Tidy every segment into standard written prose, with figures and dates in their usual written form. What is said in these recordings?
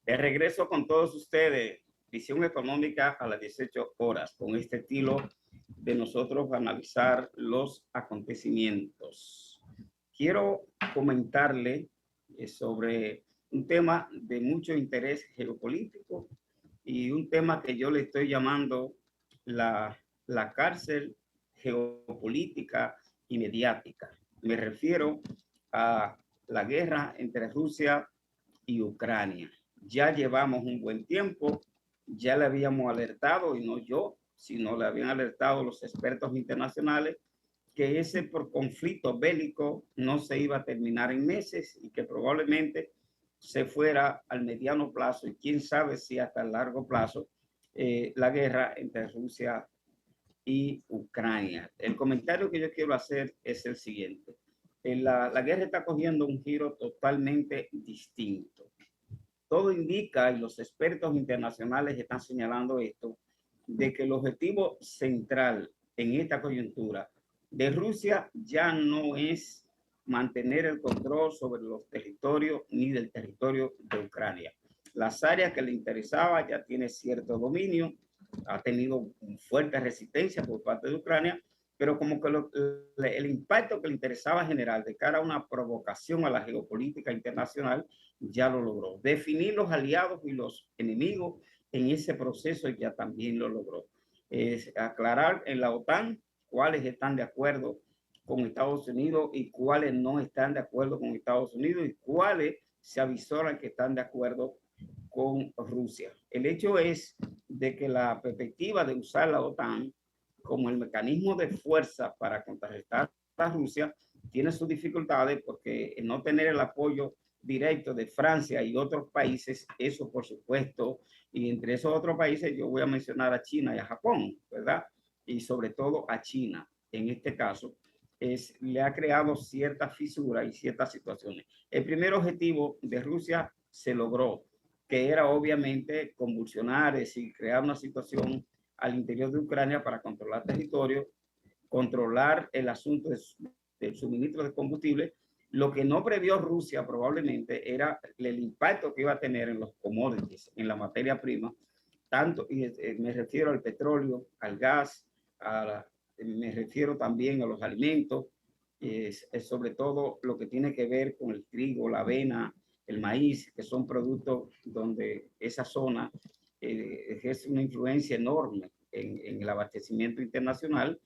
De regreso con todos ustedes, visión económica a las 18 horas, con este estilo de nosotros analizar los acontecimientos. Quiero comentarle sobre un tema de mucho interés geopolítico y un tema que yo le estoy llamando la cárcel geopolítica y mediática. Me refiero a la guerra entre Rusia y Ucrania. Ya llevamos un buen tiempo, ya le habíamos alertado, y no yo, sino le habían alertado los expertos internacionales, que ese por conflicto bélico no se iba a terminar en meses y que probablemente se fuera al mediano plazo y quién sabe si hasta el largo plazo la guerra entre Rusia y Ucrania. El comentario que yo quiero hacer es el siguiente. La guerra está cogiendo un giro totalmente distinto. Todo indica, y los expertos internacionales están señalando esto, de que el objetivo central en esta coyuntura de Rusia ya no es mantener el control sobre los territorios ni del territorio de Ucrania. Las áreas que le interesaba ya tiene cierto dominio, ha tenido fuerte resistencia por parte de Ucrania, pero como que el impacto que le interesaba generar de cara a una provocación a la geopolítica internacional ya lo logró. Definir los aliados y los enemigos en ese proceso ya también lo logró. Es aclarar en la OTAN cuáles están de acuerdo con Estados Unidos y cuáles no están de acuerdo con Estados Unidos y cuáles se avisoran que están de acuerdo con Rusia. El hecho es de que la perspectiva de usar la OTAN como el mecanismo de fuerza para contrarrestar a Rusia tiene sus dificultades porque no tener el apoyo directo de Francia y otros países, eso por supuesto, y entre esos otros países yo voy a mencionar a China y a Japón, ¿verdad? Y sobre todo a China, en este caso, le ha creado cierta fisura y ciertas situaciones. El primer objetivo de Rusia se logró, que era obviamente convulsionar, es decir, crear una situación al interior de Ucrania para controlar territorio, controlar el asunto del suministro de combustible. Lo que no previó Rusia probablemente era el impacto que iba a tener en los commodities, en la materia prima, tanto, y me refiero al petróleo, al gas, me refiero también a los alimentos, sobre todo lo que tiene que ver con el trigo, la avena, el maíz, que son productos donde esa zona ejerce una influencia enorme en el abastecimiento internacional.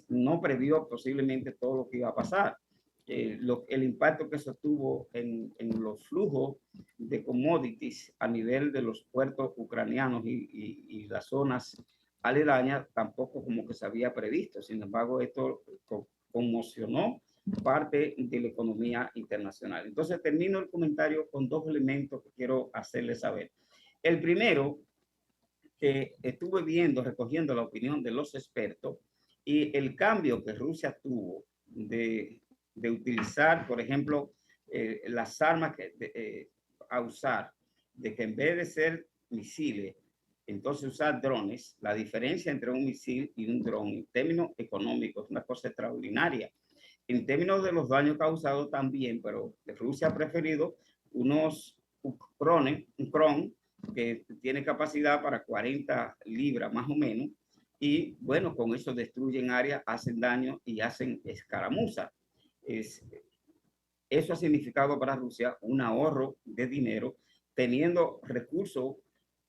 No previó posiblemente todo lo que iba a pasar. El impacto que eso tuvo en los flujos de commodities a nivel de los puertos ucranianos y las zonas aledañas tampoco como que se había previsto. Sin embargo, esto conmocionó parte de la economía internacional. Entonces termino el comentario con dos elementos que quiero hacerles saber. El primero, que estuve viendo, recogiendo la opinión de los expertos y el cambio que Rusia tuvo de utilizar, por ejemplo, las armas a usar, de que en vez de ser misiles, entonces usar drones. La diferencia entre un misil y un dron en términos económicos es una cosa extraordinaria. En términos de los daños causados también, pero Rusia ha preferido unos Ukronen, un Kron, que tiene capacidad para 40 libras más o menos, y bueno, con eso destruyen áreas, hacen daño y hacen escaramuzas. Eso ha significado para Rusia un ahorro de dinero, teniendo recursos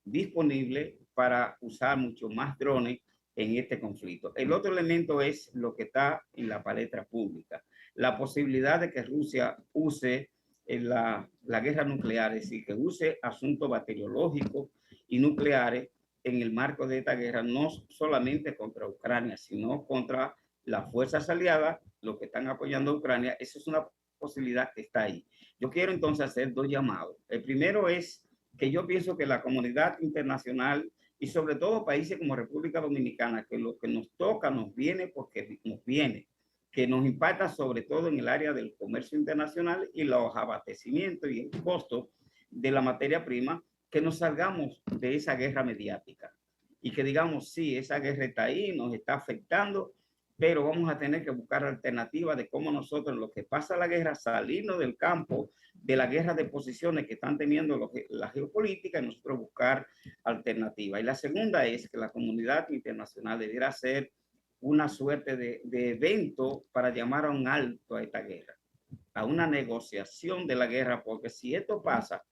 disponibles para usar mucho más drones en este conflicto. El otro elemento es lo que está en la palestra pública, la posibilidad de que Rusia use la guerra nuclear, es decir, que use asuntos bacteriológicos y nucleares en el marco de esta guerra, no solamente contra Ucrania, sino contra las fuerzas aliadas, los que están apoyando a Ucrania. Eso es una posibilidad que está ahí. Yo quiero entonces hacer dos llamados. El primero es que yo pienso que la comunidad internacional y sobre todo países como República Dominicana, que lo que nos toca nos viene porque nos viene, que nos impacta sobre todo en el área del comercio internacional y los abastecimientos y el costo de la materia prima, que nos salgamos de esa guerra mediática y que digamos, sí, esa guerra está ahí, nos está afectando, pero vamos a tener que buscar alternativas de cómo nosotros, en lo que pasa la guerra, salirnos del campo de la guerra de posiciones que están teniendo la geopolítica y nosotros buscar alternativas. Y la segunda es que la comunidad internacional debiera hacer una suerte de evento para llamar a un alto a esta guerra, a una negociación de la guerra, porque si esto pasa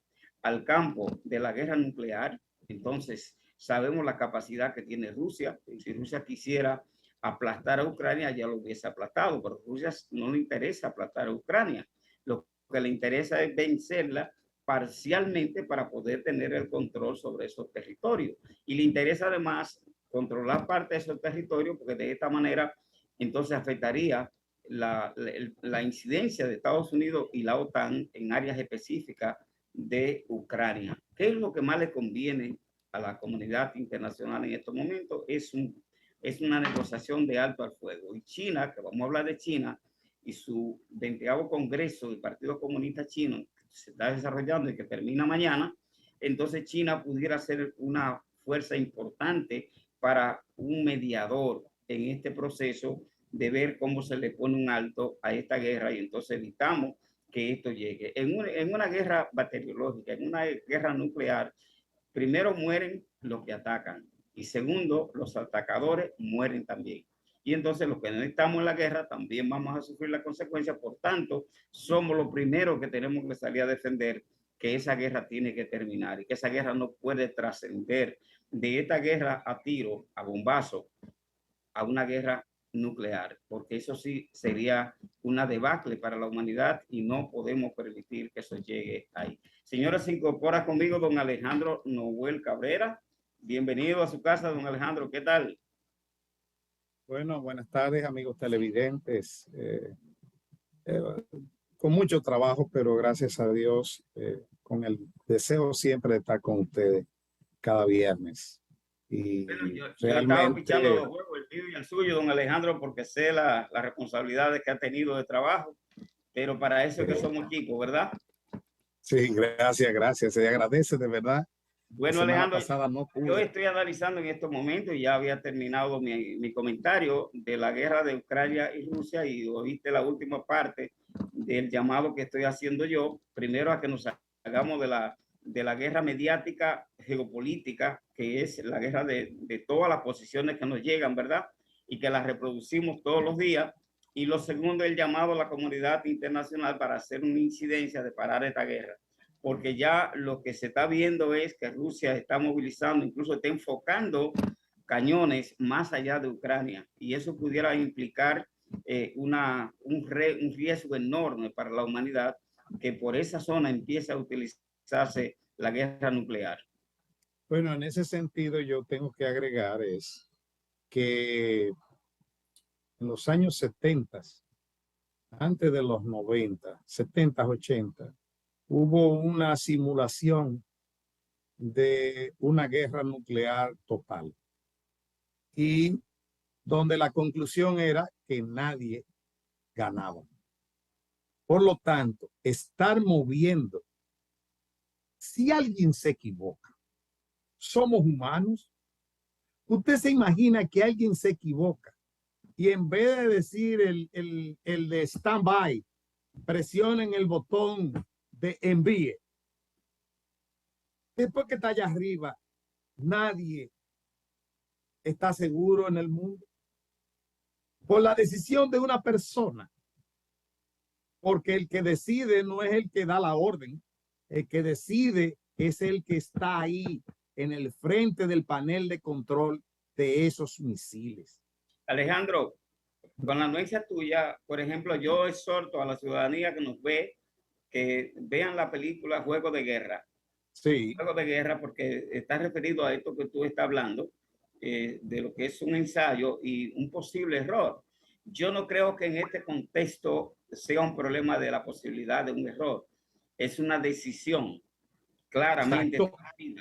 al campo de la guerra nuclear, entonces sabemos la capacidad que tiene Rusia. Si Rusia quisiera aplastar a Ucrania, ya lo hubiese aplastado, pero a Rusia no le interesa aplastar a Ucrania. Lo que le interesa es vencerla parcialmente para poder tener el control sobre esos territorios. Y le interesa además controlar parte de esos territorios, porque de esta manera entonces afectaría la incidencia de Estados Unidos y la OTAN en áreas específicas de Ucrania. ¿Qué es lo que más le conviene a la comunidad internacional en estos momentos? Es una negociación de alto al fuego. Y China, que vamos a hablar de China, y su 20º Congreso del Partido Comunista Chino, que se está desarrollando y que termina mañana, entonces China pudiera ser una fuerza importante para un mediador en este proceso de ver cómo se le pone un alto a esta guerra y entonces evitamos que esto llegue. En una guerra bacteriológica, en una guerra nuclear, primero mueren los que atacan y segundo, los atacadores mueren también. Y entonces los que no estamos en la guerra también vamos a sufrir las consecuencias. Por tanto, somos los primeros que tenemos que salir a defender que esa guerra tiene que terminar y que esa guerra no puede trascender de esta guerra a tiro, a bombazo, a una guerra nuclear, porque eso sí sería una debacle para la humanidad y no podemos permitir que eso llegue ahí. Señora, se incorpora conmigo don Alejandro Noel Cabrera. Bienvenido a su casa, don Alejandro. ¿Qué tal? Bueno, buenas tardes, amigos televidentes. Eh, con mucho trabajo, pero gracias a Dios, con el deseo siempre de estar con ustedes cada viernes. Y Bueno, yo he estado pichando realmente, los juegos, el mío y el suyo, don Alejandro, porque sé las responsabilidades que ha tenido de trabajo, pero para eso es que somos equipo, ¿verdad? sí, gracias, gracias. Se agradece de verdad. La Bueno, semana Alejandro, pasada no yo pude. estoy analizando en estos momentos, y ya había terminado mi comentario de la guerra de Ucrania y Rusia, y oíste la última parte del llamado que estoy haciendo yo, primero a que nos hagamos de la guerra mediática geopolítica, que es la guerra de todas las posiciones que nos llegan, ¿verdad? Y que las reproducimos todos los días. Y lo segundo, el llamado a la comunidad internacional para hacer una incidencia de parar esta guerra, porque ya lo que se está viendo es que Rusia está movilizando, incluso está enfocando cañones más allá de Ucrania, y eso pudiera implicar un riesgo enorme para la humanidad, que por esa zona empiece a utilizarse la guerra nuclear. Bueno, en ese sentido yo tengo que agregar es que en los años 70, antes de los 90, 70, 80, hubo una simulación de una guerra nuclear total y donde la conclusión era que nadie ganaba. Por lo tanto, estar moviendo, si alguien se equivoca, somos humanos. Usted se imagina que alguien se equivoca y en vez de decir el de stand-by, presionen el botón de envíe. Después que está allá arriba, nadie está seguro en el mundo por la decisión de una persona, porque el que decide no es el que da la orden, el que decide es el que está ahí en el frente del panel de control de esos misiles. Alejandro, con la anuencia tuya, por ejemplo, yo exhorto a la ciudadanía que nos ve que vean la película Juego de Guerra. Sí. Juego de Guerra, porque está referido a esto que tú estás hablando, de lo que es un ensayo y un posible error. Yo no creo que en este contexto sea un problema de la posibilidad de un error. Es una decisión claramente.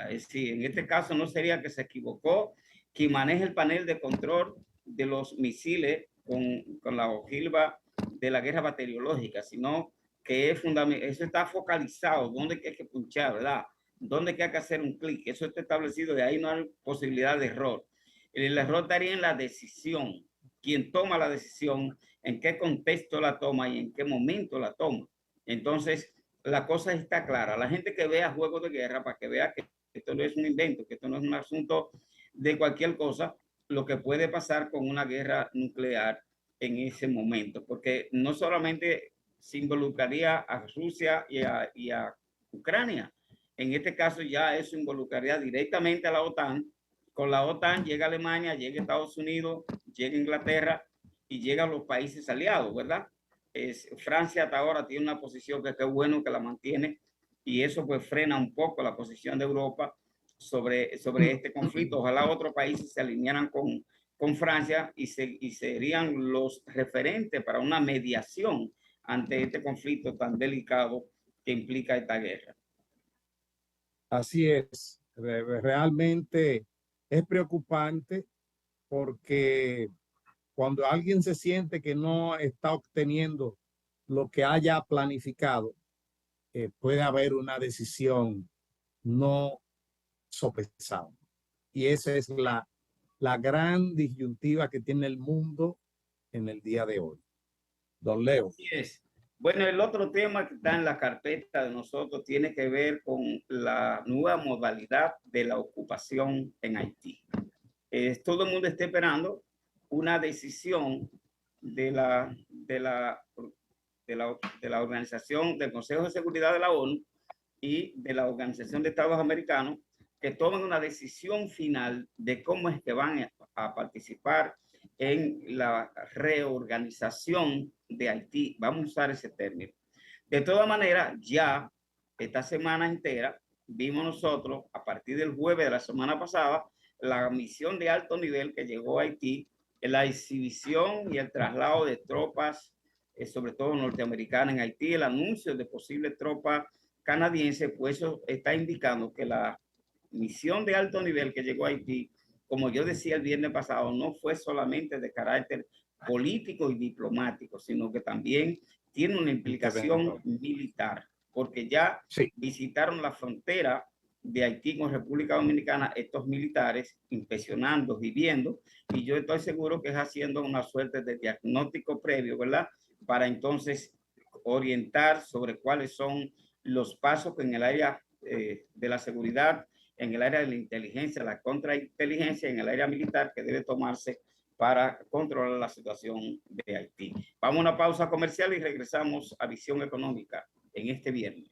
Es decir, en este caso no sería que se equivocó quien maneja el panel de control de los misiles con la ojilva de la guerra bacteriológica, sino que es fundamental, eso está focalizado, dónde hay que punchar, ¿verdad? Dónde hay que hacer un clic, eso está establecido, de ahí no hay posibilidad de error. El error estaría en la decisión. quien toma la decisión, en qué contexto la toma y en qué momento la toma. Entonces, la cosa está clara. La gente que vea juegos de guerra, para que vea que esto no es un invento, que esto no es un asunto de cualquier cosa, lo que puede pasar con una guerra nuclear en ese momento, porque no solamente se involucraría a Rusia y a Ucrania, en este caso ya eso involucraría directamente a la OTAN. Con la OTAN llega Alemania, llega Estados Unidos, llega Inglaterra y llegan los países aliados, ¿verdad? Francia hasta ahora tiene una posición que es bueno que la mantiene y eso pues frena un poco la posición de Europa sobre este conflicto. Ojalá otros países se alinearan con Francia y serían los referentes para una mediación ante este conflicto tan delicado que implica esta guerra. Así es, realmente es preocupante porque cuando alguien se siente que no está obteniendo lo que haya planificado, puede haber una decisión no sopesada. Y esa es la gran disyuntiva que tiene el mundo en el día de hoy. Don Leo. Así es. Bueno, el otro tema que está en la carpeta de nosotros tiene que ver con la nueva modalidad de la ocupación en Haití. Todo el mundo está esperando una decisión de la Organización del Consejo de Seguridad de la ONU y de la Organización de Estados Americanos que tomen una decisión final de cómo es que van a participar en la reorganización de Haití. Vamos a usar ese término. De todas maneras, ya esta semana entera vimos nosotros, a partir del jueves de la semana pasada, la misión de alto nivel que llegó a Haití, la exhibición y el traslado de tropas, sobre todo norteamericanas en Haití, el anuncio de posibles tropas canadienses, pues eso está indicando que la misión de alto nivel que llegó a Haití, como yo decía el viernes pasado, no fue solamente de carácter político y diplomático, sino que también tiene una implicación militar, porque ya visitaron la frontera de Haití con República Dominicana estos militares, inspeccionando, viviendo, y yo estoy seguro que es haciendo una suerte de diagnóstico previo, ¿verdad? Para entonces orientar sobre cuáles son los pasos que en el área de la seguridad, en el área de la inteligencia, la contrainteligencia, en el área militar que debe tomarse para controlar la situación de Haití. Vamos a una pausa comercial y regresamos a Visión Económica en este viernes.